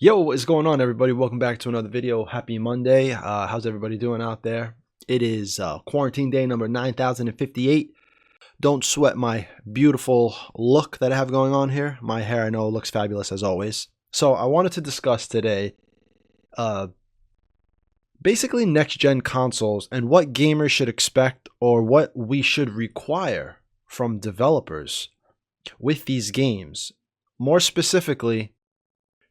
Yo, what is going on, everybody? Welcome back to another video. Happy Monday. How's everybody doing out there? It is quarantine day number 9058. Don't sweat my beautiful look that I have going on here. My hair, I know, looks fabulous as always. So I wanted to discuss today basically next-gen consoles and what gamers should expect or what we should require from developers with these games. More specifically,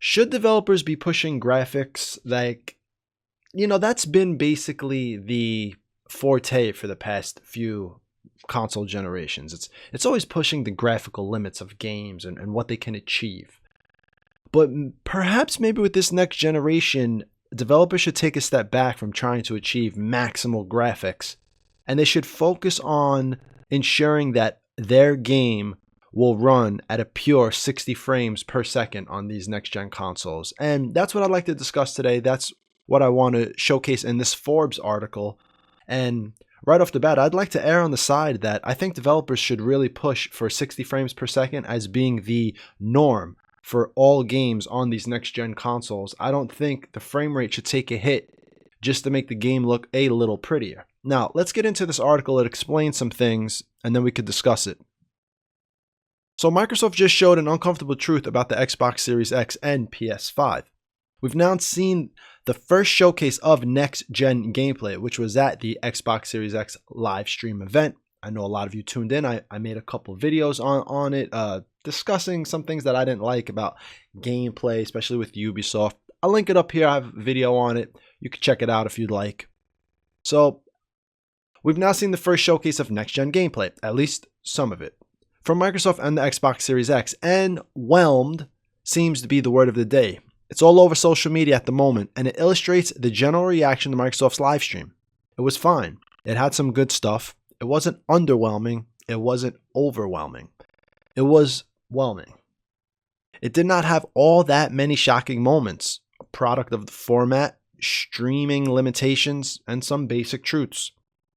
should developers be pushing graphics that's been basically the forte for the past few console generations. It's always pushing the graphical limits of games and what they can achieve. But perhaps maybe with this next generation, developers should take a step back from trying to achieve maximal graphics, and they should focus on ensuring that their game will run at a pure 60 frames per second on these next-gen consoles. And that's what I'd like to discuss today. That's what I want to showcase in this Forbes article. And right off the bat, I'd like to err on the side that I think developers should really push for 60 frames per second as being the norm for all games on these next-gen consoles. I don't think the frame rate should take a hit just to make the game look a little prettier. Now, let's get into this article. It explains some things, and then we could discuss it. So Microsoft just showed an uncomfortable truth about the Xbox Series X and PS5. We've now seen the first showcase of next-gen gameplay, which was at the Xbox Series X live stream event. I know a lot of you tuned in. I made a couple of videos on it, discussing some things that I didn't like about gameplay, especially with Ubisoft. I'll link it up here. I have a video on it. You can check it out if you'd like. So we've now seen the first showcase of next-gen gameplay, at least some of it, from Microsoft and the Xbox Series X, and whelmed seems to be the word of the day. It's all over social media at the moment, and it illustrates the general reaction to Microsoft's live stream. It was fine. It had some good stuff. It wasn't underwhelming. It wasn't overwhelming. It was whelming. It did not have all that many shocking moments, a product of the format, streaming limitations, and some basic truths.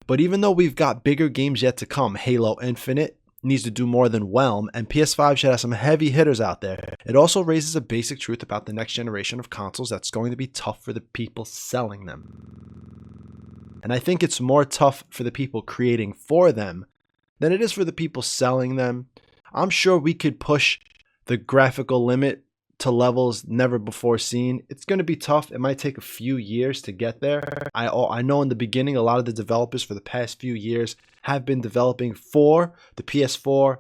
But even though we've got bigger games yet to come, Halo Infinite needs to do more than whelm, and PS5 should have some heavy hitters out there, it also raises a basic truth about the next generation of consoles that's going to be tough for the people selling them. And I think it's more tough for the people creating for them than it is for the people selling them. I'm sure we could push the graphical limit to levels never before seen. It's going to be tough. It might take a few years to get there. I know in the beginning, a lot of the developers for the past few years have been developing for the PS4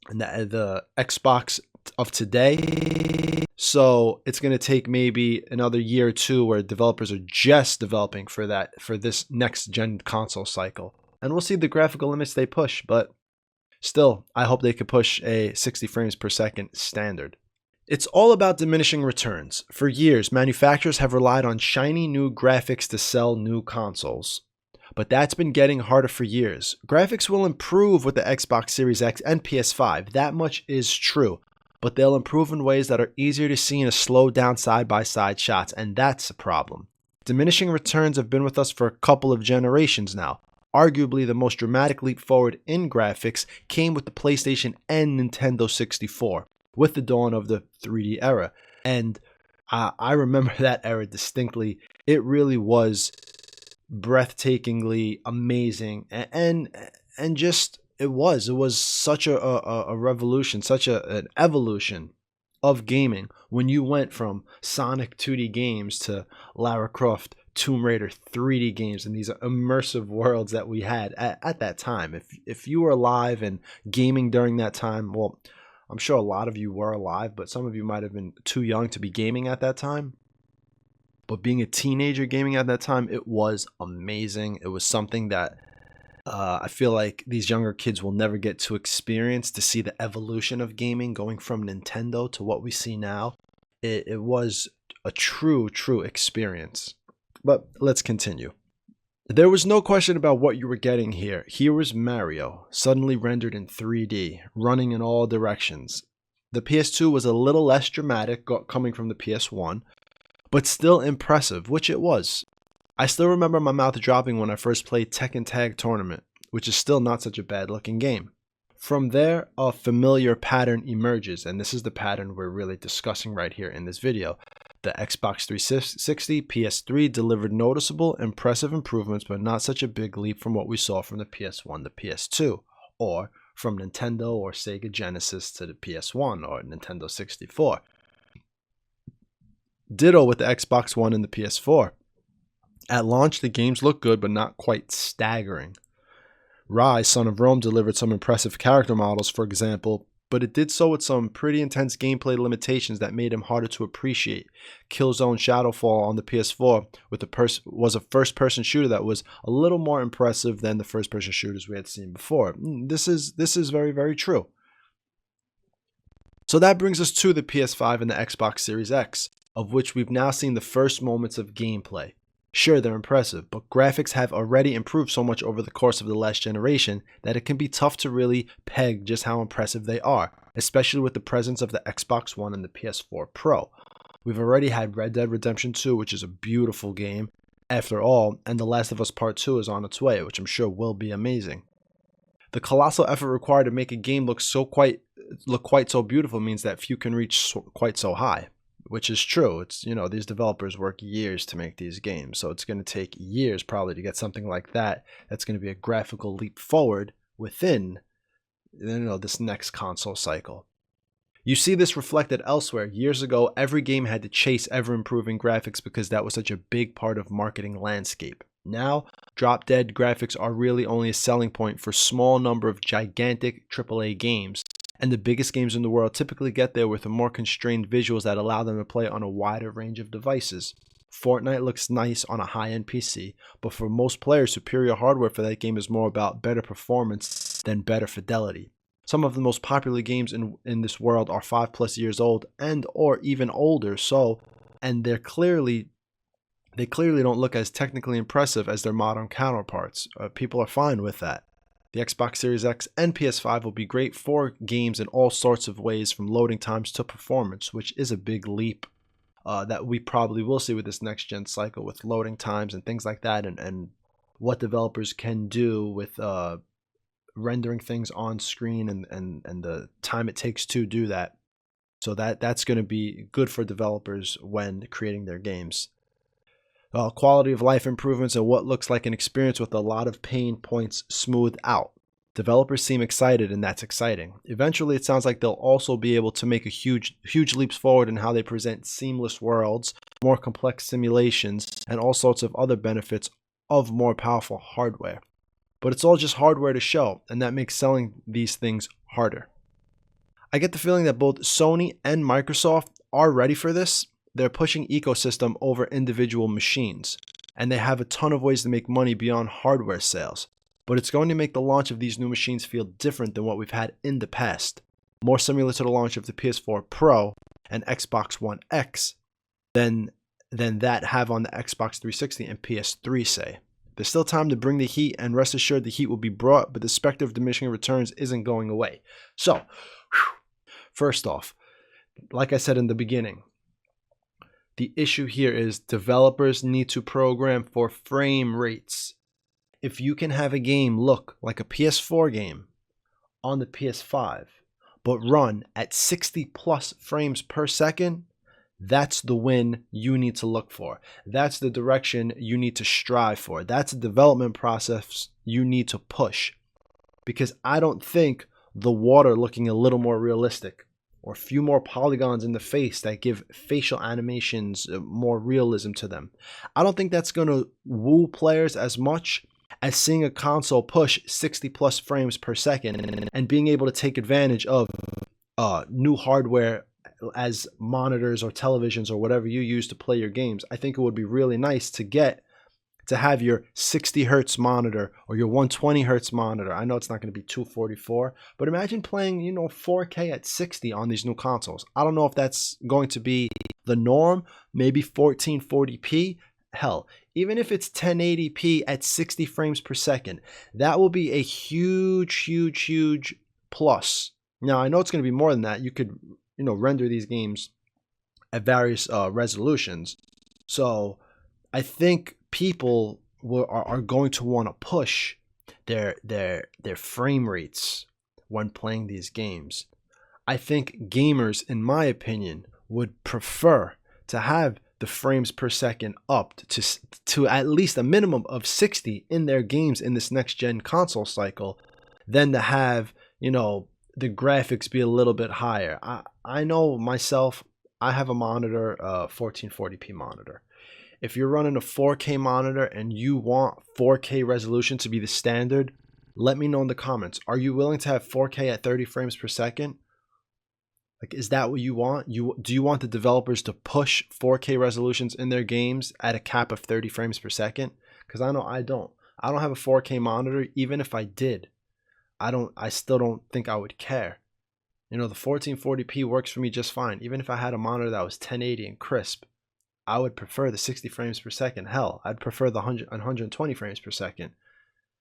and the Xbox of today. So it's going to take maybe another year or two where developers are just developing for this next gen console cycle. And we'll see the graphical limits they push, but still, I hope they could push a 60 frames per second standard. It's all about diminishing returns. For years, manufacturers have relied on shiny new graphics to sell new consoles. But that's been getting harder for years. Graphics will improve with the Xbox Series X and PS5, that much is true. But they'll improve in ways that are easier to see in a slowed down side-by-side shots, and that's a problem. Diminishing returns have been with us for a couple of generations now. Arguably, the most dramatic leap forward in graphics came with the PlayStation and Nintendo 64. With the dawn of the 3D era. And I remember that era distinctly. It really was breathtakingly amazing. And just, it was such a revolution, such an evolution of gaming when you went from Sonic 2D games to Lara Croft Tomb Raider 3D games and these immersive worlds that we had at that time. If you were alive and gaming during that time, well, I'm sure a lot of you were alive, but some of you might have been too young to be gaming at that time. But being a teenager gaming at that time, it was amazing. It was something that I feel like these younger kids will never get to experience, to see the evolution of gaming going from Nintendo to what we see now. It was a true experience. But let's continue. There was no question about what you were getting here. Here was Mario, suddenly rendered in 3D, running in all directions. The PS2 was a little less dramatic, coming from the PS1, but still impressive, which it was. I still remember my mouth dropping when I first played Tekken Tag Tournament, which is still not such a bad looking game. From there, a familiar pattern emerges, and this is the pattern we're really discussing right here in this video. The Xbox 360, PS3 delivered noticeable, impressive improvements, but not such a big leap from what we saw from the PS1 to PS2, or from Nintendo or Sega Genesis to the PS1 or Nintendo 64. Ditto with the Xbox One and the PS4. At launch, the games looked good, but not quite staggering. Rise, Son of Rome delivered some impressive character models, for example, but it did so with some pretty intense gameplay limitations that made him harder to appreciate. Killzone Shadowfall on the PS4 was a first-person shooter that was a little more impressive than the first-person shooters we had seen before. This is very, very true. So that brings us to the PS5 and the Xbox Series X, of which we've now seen the first moments of gameplay. Sure, they're impressive, but graphics have already improved so much over the course of the last generation that it can be tough to really peg just how impressive they are, especially with the presence of the Xbox One and the PS4 Pro. We've already had Red Dead Redemption 2, which is a beautiful game, after all, and The Last of Us Part 2 is on its way, which I'm sure will be amazing. The colossal effort required to make a game look quite so beautiful means that few can reach quite so high. Which is true. It's, these developers work years to make these games, so it's going to take years probably to get something like that that's going to be a graphical leap forward within this next console cycle. You see this reflected elsewhere. Years ago, every game had to chase ever-improving graphics because that was such a big part of marketing landscape. Now, drop-dead graphics are really only a selling point for a small number of gigantic AAA games. And the biggest games in the world typically get there with the more constrained visuals that allow them to play on a wider range of devices. Fortnite looks nice on a high-end PC, but for most players, superior hardware for that game is more about better performance than better fidelity. Some of the most popular games in this world are 5+ years old and or even older, and they clearly don't look as technically impressive as their modern counterparts. People are fine with that. The Xbox Series X and PS5 will be great for games in all sorts of ways, from loading times to performance, which is a big leap that we probably will see with this next-gen cycle, with loading times and things like that, and what developers can do with rendering things on screen and the time it takes to do that. So that's going to be good for developers when creating their games. Quality of life improvements and what looks like an experience with a lot of pain points smoothed out. Developers seem excited, and that's exciting. Eventually, it sounds like they'll also be able to make a huge leaps forward in how they present seamless worlds, more complex simulations, and all sorts of other benefits of more powerful hardware. But it's all just hardware to show, and that makes selling these things harder. I get the feeling that both Sony and Microsoft are ready for this. They're pushing ecosystem over individual machines, and they have a ton of ways to make money beyond hardware sales. But it's going to make the launch of these new machines feel different than what we've had in the past, more similar to the launch of the PS4 Pro and Xbox One X than that have on the Xbox 360 and PS3 say. There's still time to bring the heat, and rest assured the heat will be brought, but the specter of diminishing returns isn't going away. So, first off, like I said in the beginning, the issue here is developers need to program for frame rates. If you can have a game look like a PS4 game on the PS5, but run at 60 plus frames per second, that's the win you need to look for. That's the direction you need to strive for. That's the development process you need to push. Because I don't think the water looking a little more realistic, or a few more polygons in the face that give facial animations more realism to them, I don't think that's going to woo players as much as seeing a console push 60 plus frames per second and being able to take advantage of new hardware as monitors or televisions or whatever you use to play your games. I think it would be really nice to have your 60 hertz monitor or your 120 hertz monitor. I know it's not going to be 244, but imagine playing 4K at 60 on these new consoles. I don't know if that's going to be the norm. Maybe 1440p. Hell, even if it's 1080p at 60 frames per second, that will be a huge plus. Now, I know it's going to be more than that. You could render these games at various resolutions. So I think people are going to want to push their frame rates when playing these games. I think gamers, in my opinion, would prefer to have the frames per second upped to at least a minimum of 60 in their games in this next gen console cycle than to have, the graphics be a little bit higher. I know myself, I have a monitor, 1440p monitor. If you're running a 4K monitor and you want 4K resolution to be the standard, let me know in the comments. Are you willing to have 4K at 30 frames per second? Like, is that what you want? Do you want the developers to push 4K resolutions in their games at a cap of 30 frames per second? Because I know I don't. I don't have a 4K monitor. Even if I did, I still don't think I would care. The 1440p works for me just fine. Even if I had a monitor that was 1080 and crisp, I would prefer the 60 frames per second. Hell, I'd prefer the 120 frames per second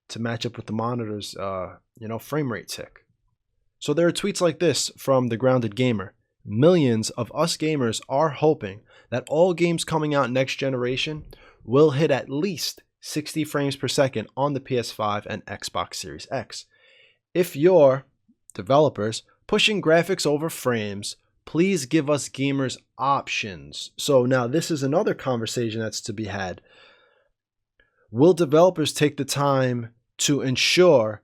to match up with the monitor's, frame rate tick. So there are tweets like this from the Grounded Gamer. Millions of us gamers are hoping that all games coming out next generation will hit at least 60 frames per second on the PS5 and Xbox Series X. If you're developers pushing graphics over frames, please give us gamers options. So now this is another conversation that's to be had. Will developers take the time to ensure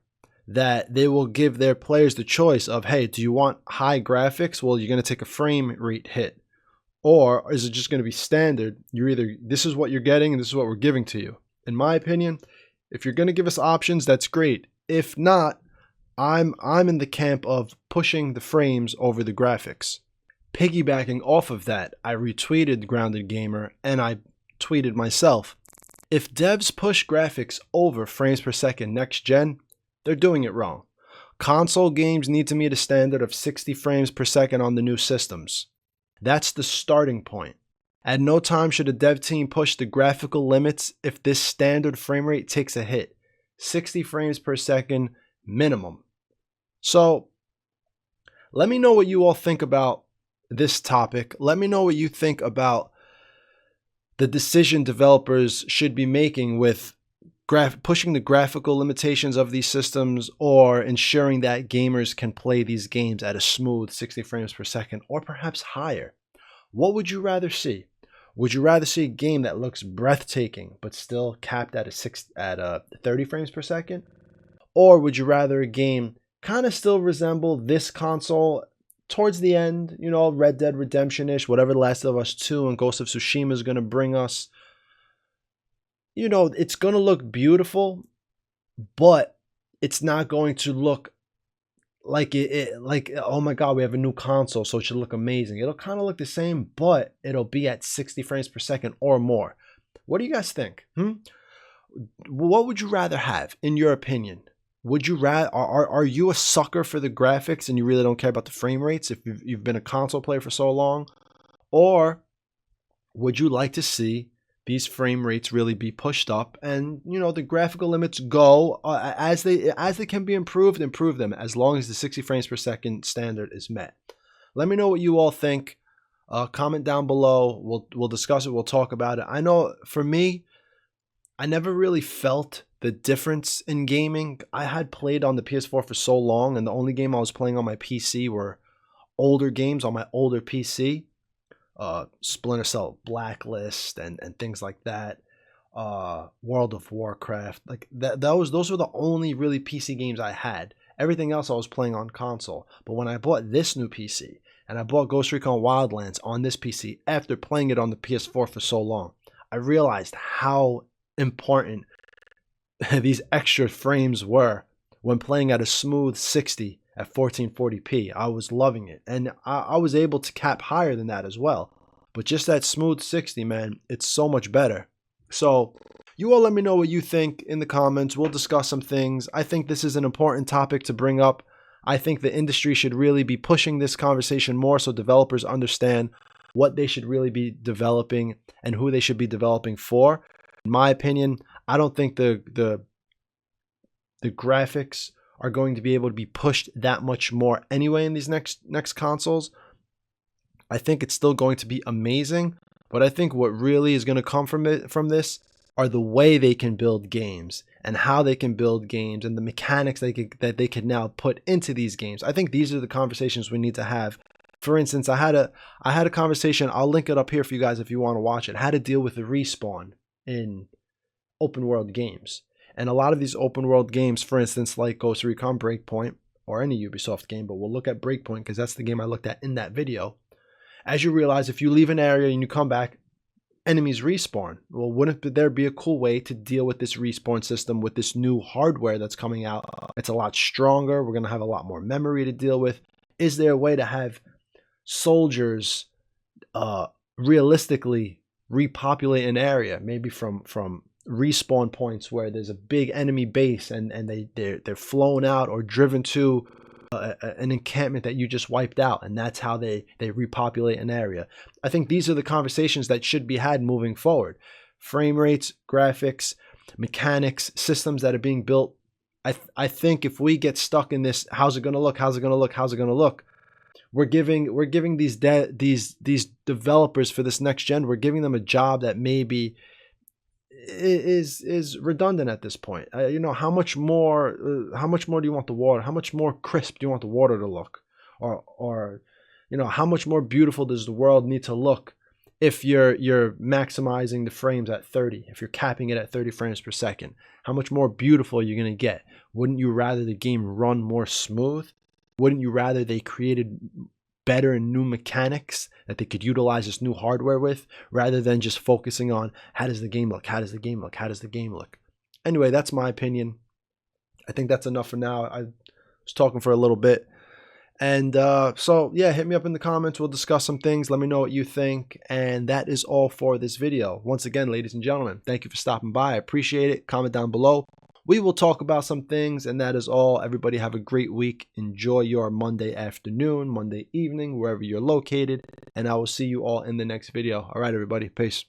that they will give their players the choice of, hey, do you want high graphics? Well, you're going to take a frame rate hit. Or is it just going to be standard? You're either, this is what you're getting and this is what we're giving to you. In my opinion, if you're going to give us options, that's great. If not, I'm in the camp of pushing the frames over the graphics. Piggybacking off of that, I retweeted Grounded Gamer and I tweeted myself, if devs push graphics over frames per second next gen, they're doing it wrong. Console games need to meet a standard of 60 frames per second on the new systems. That's the starting point. At no time should a dev team push the graphical limits if this standard frame rate takes a hit. 60 frames per second minimum. So, let me know what you all think about this topic. Let me know what you think about the decision developers should be making with pushing the graphical limitations of these systems, or ensuring that gamers can play these games at a smooth 60 frames per second or perhaps higher. What would you rather see? Would you rather see a game that looks breathtaking but still capped at 30 frames per second? Or would you rather a game kind of still resemble this console towards the end, Red Dead Redemption-ish, whatever The Last of Us 2 and Ghost of Tsushima is going to bring us? It's going to look beautiful, but it's not going to look like like, oh my God, we have a new console, so it should look amazing. It'll kind of look the same, but it'll be at 60 frames per second or more. What do you guys think? What would you rather have, in your opinion? Would you rather, are you a sucker for the graphics and you really don't care about the frame rates if you've been a console player for so long? Or would you like to see these frame rates really be pushed up and, the graphical limits go as they can be improved, improve them as long as the 60 frames per second standard is met? Let me know what you all think. Comment down below. We'll discuss it. We'll talk about it. I know for me, I never really felt the difference in gaming. I had played on the PS4 for so long, and the only game I was playing on my PC were older games on my older PC. Splinter Cell, Blacklist, and things like that. World of Warcraft, like that. Those were the only really PC games I had. Everything else I was playing on console. But when I bought this new PC and I bought Ghost Recon Wildlands on this PC after playing it on the PS4 for so long, I realized how important these extra frames were when playing at a smooth 60 at 1440p. I was loving it, and I was able to cap higher than that as well. But just that smooth 60, man, it's so much better. So you all let me know what you think in the comments. We'll discuss some things. I think this is an important topic to bring up. I think the industry should really be pushing this conversation more so developers understand what they should really be developing and who they should be developing for. In my opinion, I don't think the graphics are going to be able to be pushed that much more anyway in these next consoles. I think it's still going to be amazing, but I think what really is going to come from this are the way they can build games and how they can build games and the mechanics that they can now put into these games. I think these are the conversations we need to have For instance, I had a conversation. I'll link it up here for you guys if you want to watch it. How to deal with the respawn in open world games. And a lot of these open world games, for instance, like Ghost Recon Breakpoint or any Ubisoft game, but we'll look at Breakpoint because that's the game I looked at in that video. As you realize, if you leave an area and you come back, enemies respawn. Well, wouldn't there be a cool way to deal with this respawn system with this new hardware that's coming out? It's a lot stronger. We're going to have a lot more memory to deal with. Is there a way to have soldiers realistically repopulate an area, maybe from respawn points where there's a big enemy base and they're flown out or driven to an encampment that you just wiped out, and that's how they repopulate an area. I think these are the conversations that should be had moving forward. Frame rates, graphics, mechanics, systems that are being built. I think if we get stuck in this, how's it going to look? How's it going to look? How's it going to look? We're giving these developers for this next gen, we're giving them a job that maybe is redundant at this point. You know, how much more do you want the water? How much more crisp do you want the water to look? Or you know, how much more beautiful does the world need to look if you're maximizing the frames at 30, if you're capping it at 30 frames per second? How much more beautiful are you going to get? Wouldn't you rather the game run more smooth? Wouldn't you rather they created better and new mechanics that they could utilize this new hardware with, rather than just focusing on how does the game look? How does the game look? How does the game look? Anyway, that's my opinion. I think that's enough for now. I was talking for a little bit. And so, yeah, hit me up in the comments. We'll discuss some things. Let me know what you think. And that is all for this video. Once again, ladies and gentlemen, thank you for stopping by. I appreciate it. Comment down below. We will talk about some things, and that is all. Everybody have a great week. Enjoy your Monday afternoon, Monday evening, wherever you're located, and I will see you all in the next video. All right, everybody. Peace.